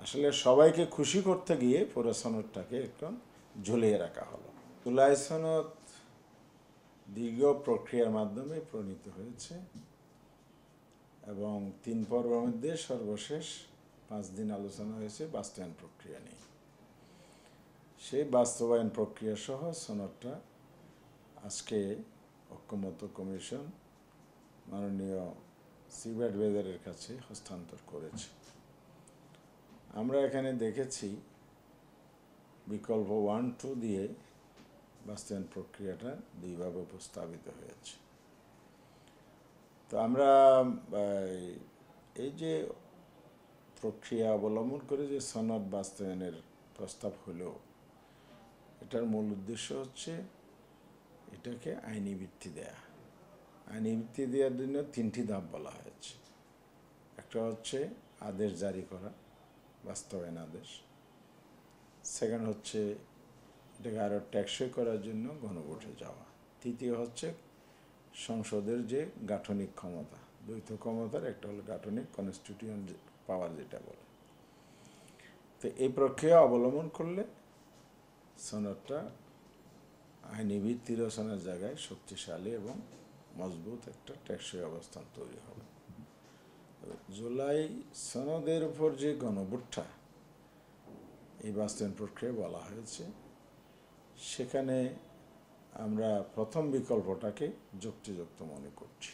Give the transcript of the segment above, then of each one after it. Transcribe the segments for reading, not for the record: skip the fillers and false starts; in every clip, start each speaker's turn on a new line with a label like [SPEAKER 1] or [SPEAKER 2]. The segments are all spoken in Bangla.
[SPEAKER 1] আসলে সবাইকে খুশি করতে গিয়ে পুরো সনদটাকে একটু ঝুলিয়ে রাখা হলো। জুলাই সনদ দীর্ঘ প্রক্রিয়ার মাধ্যমে প্রণীত হয়েছে এবং 3 পর্বের মধ্যে সর্বশেষ 5 দিন আলোচনা হয়েছে বাস্তবায়ন প্রক্রিয়া নিয়ে। সেই বাস্তবায়ন প্রক্রিয়া সহ সনদটা আজকে ঐক্যমত্য কমিশন মাননীয় চিফ অ্যাডভাইজারের কাছে হস্তান্তর করেছে। আমরা এখানে দেখেছি বিকল্প 1-2 দিয়ে বাস্তবায়ন প্রক্রিয়াটা দুইভাবে উপস্থাপিত হয়েছে। তো আমরা এই যে প্রক্রিয়া অবলম্বন করে যে সনদ বাস্তবায়নের প্রস্তাব হলো, এটার মূল উদ্দেশ্য হচ্ছে এটাকে আইনি ভিত্তি দেয়া। আইনি ভিত্তি দেওয়ার জন্য 3টি ধাপ বলা হয়েছে। একটা হচ্ছে আদেশ জারি করা, বাস্তবায়ন আদেশ। সেকেন্ড হচ্ছে এটাকে আরও টেকসই করার জন্য গণভোটে যাওয়া। তৃতীয় হচ্ছে সংসদের যে গাঠনিক ক্ষমতা, দ্বৈত ক্ষমতার একটা হলো গাঠনিক কনস্টিটিউশন পাওয়ার যেটা বলে। তো এই প্রক্রিয়া অবলম্বন করলে সনদটা আইনি ভিত্তি রচনার জায়গায় শক্তিশালী এবং মজবুত একটা টেকসই অবস্থান তৈরি হবে। জুলাই সনদের উপর যে গণভোটটা এই বাস্তবায়ন প্রক্রিয়া বলা হয়েছে, সেখানে আমরা প্রথম বিকল্পটাকে যুক্তিযুক্ত মনে করছি।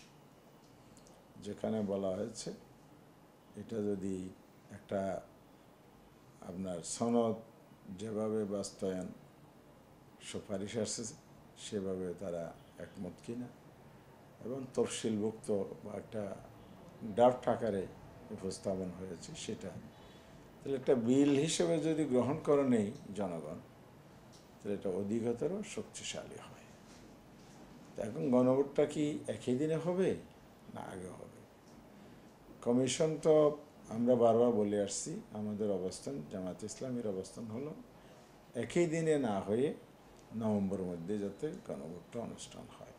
[SPEAKER 1] যেখানে বলা হয়েছে এটা যদি একটা আপনার সনদ যেভাবে বাস্তবায়ন সুপারিশ আসছে সেভাবে তারা একমত কিনা, এবং তফসিলভুক্ত বা একটা ড্রাফট আকারে উপস্থাপন হয়েছে সেটা, তাহলে একটা বিল হিসেবে যদি গ্রহণ করে নেই জনগণ, তাহলে এটা অধিকতর শক্তিশালী হয়। এখন গণভোটটা কি একই দিনে হবে না আগে হবে? কমিশন তো আমরা বারবার বলে আসছি, আমাদের অবস্থান, জামায়াত ইসলামীর অবস্থান হলো একই দিনে না হয়ে নভেম্বরের মধ্যে যাতে গণভোটটা অনুষ্ঠান হয়।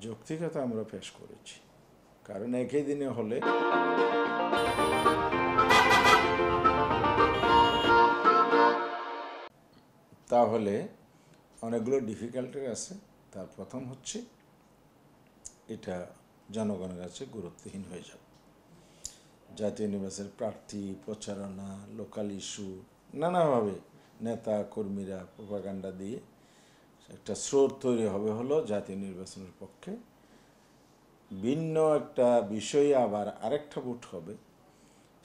[SPEAKER 1] যৌক্তিকতা আমরা পেশ করেছি, কারণ একই দিনে হলে তাহলে অনেকগুলো ডিফিকাল্টি আছে। তার প্রথম হচ্ছে এটা জনগণের কাছে গুরুত্বহীন হয়ে যাবে। জাতীয় নির্বাচনের প্রার্থী, প্রচারণা, লোকাল ইস্যু, নানাভাবে নেতা কর্মীরা প্রোপাগান্ডা দিয়ে একটা স্রোত তৈরি হবে হলো জাতীয় নির্বাচনের পক্ষে। ভিন্ন একটা বিষয়ে আবার আরেকটা ভোট হবে,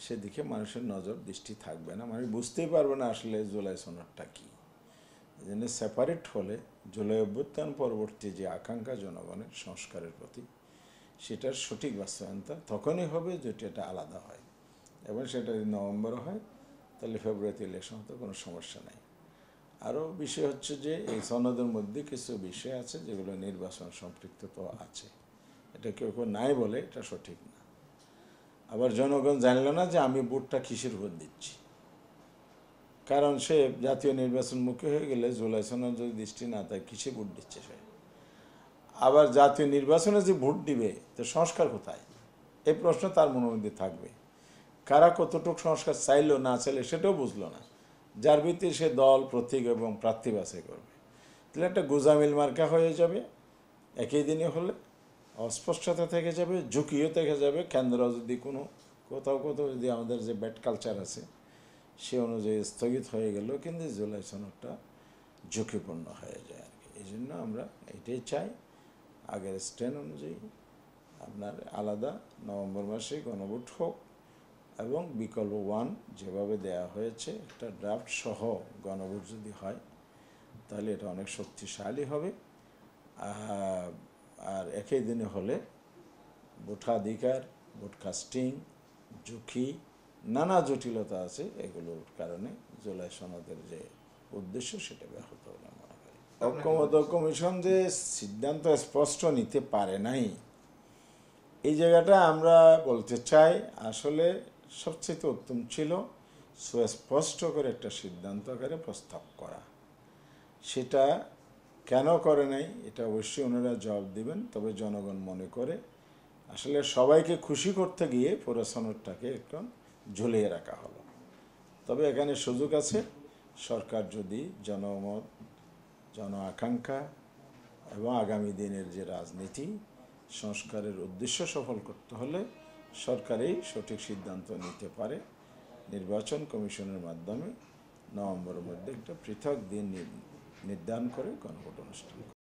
[SPEAKER 1] সেদিকে মানুষের নজর দৃষ্টি থাকবে না, মানুষ বুঝতেই পারবে না আসলে জুলাই সনদটা কী। এই জন্য সেপারেট হলে জুলাই অভ্যুত্থান পরবর্তী যে আকাঙ্ক্ষা জনগণের সংস্কারের প্রতি, সেটার সঠিক বাস্তবায়নতা তখনই হবে যেটা এটা আলাদা হয়। এবং সেটা যদি নভেম্বর হয় তাহলে ফেব্রুয়ারিতে ইলেকশন হতে কোনো সমস্যা নেই। আরও বিষয় হচ্ছে যে এই সনদের মধ্যে কিছু বিষয় আছে যেগুলো নির্বাচন সম্পৃক্ত তো আছে, এটা কেউ কেউ নাই বলে এটা সঠিক না। আবার জনগণ জানল না যে আমি ভোটটা কিসের উপর দিচ্ছি, কারণ সে জাতীয় নির্বাচন মুখী হয়ে গেলে জুলাই সনদ যদি দৃষ্টি না থাকে কিসে ভোট দিচ্ছে সে। আবার জাতীয় নির্বাচনে যে ভোট দিবে তো সংস্কার কোথায়, এই প্রশ্ন তার মনের মধ্যে থাকবে। কারা কতটুকু সংস্কার চাইলো না চাইলে সেটাও বুঝলো না, যার ভিত্তিতে সে দল, প্রতীক এবং প্রার্থী বাছাই করবে। তাহলে একটা গোজামিল মার্কা হয়ে যাবে। একই দিনে হলে অস্পষ্টতা থেকে যাবে, ঝুঁকিও থেকে যাবে। কেন্দ্র যদি কোথাও যদি আমাদের যে ব্যাড কালচার আছে সে অনুযায়ী স্থগিত হয়ে গেল, কিন্তু জুলাই সনদটা ঝুঁকিপূর্ণ হয়ে যায় আর কি। এই জন্য আমরা এটাই চাই, আগের স্ট্যান্ড অনুযায়ী আপনার আলাদা নভেম্বর মাসে গণভোট হোক, এবং বিকল্প 1 যেভাবে দেয়া হয়েছে একটা ড্রাফট সহ গণভোট যদি হয় তাহলে এটা অনেক শক্তিশালী হবে। আর একই দিনে হলে ভোটাধিকার, ভোট কাস্টিং, ঝুঁকি, নানা জটিলতা আছে, এগুলোর কারণে জুলাই সনদের যে উদ্দেশ্য সেটা ব্যাহত হলে মনে করি। ঐক্যমত্য কমিশন যে সিদ্ধান্ত স্পষ্ট নিতে পারে নাই, এই জায়গাটা আমরা বলতে চাই আসলে সবচেয়ে উত্তম ছিল সুস্পষ্ট করে একটা সিদ্ধান্ত আকারে প্রস্তাব করা। সেটা কেন করে নাই এটা অবশ্যই ওনারা জবাব দিবেন। তবে জনগণ মনে করে আসলে সবাইকে খুশি করতে গিয়ে পুরো সনদটাকে একটু ঝুলিয়ে রাখা হলো। তবে এখানে সুযোগ আছে, সরকার যদি জনমত, জন আকাঙ্ক্ষা এবং আগামী দিনের যে রাজনীতি সংস্কারের উদ্দেশ্য সফল করতে হলে সরকারই সঠিক সিদ্ধান্ত নিতে পারে। নির্বাচন কমিশনের মাধ্যমে নভেম্বরের মধ্যে একটা পৃথক দিন নির্ধারণ করে গণভোট অনুষ্ঠান।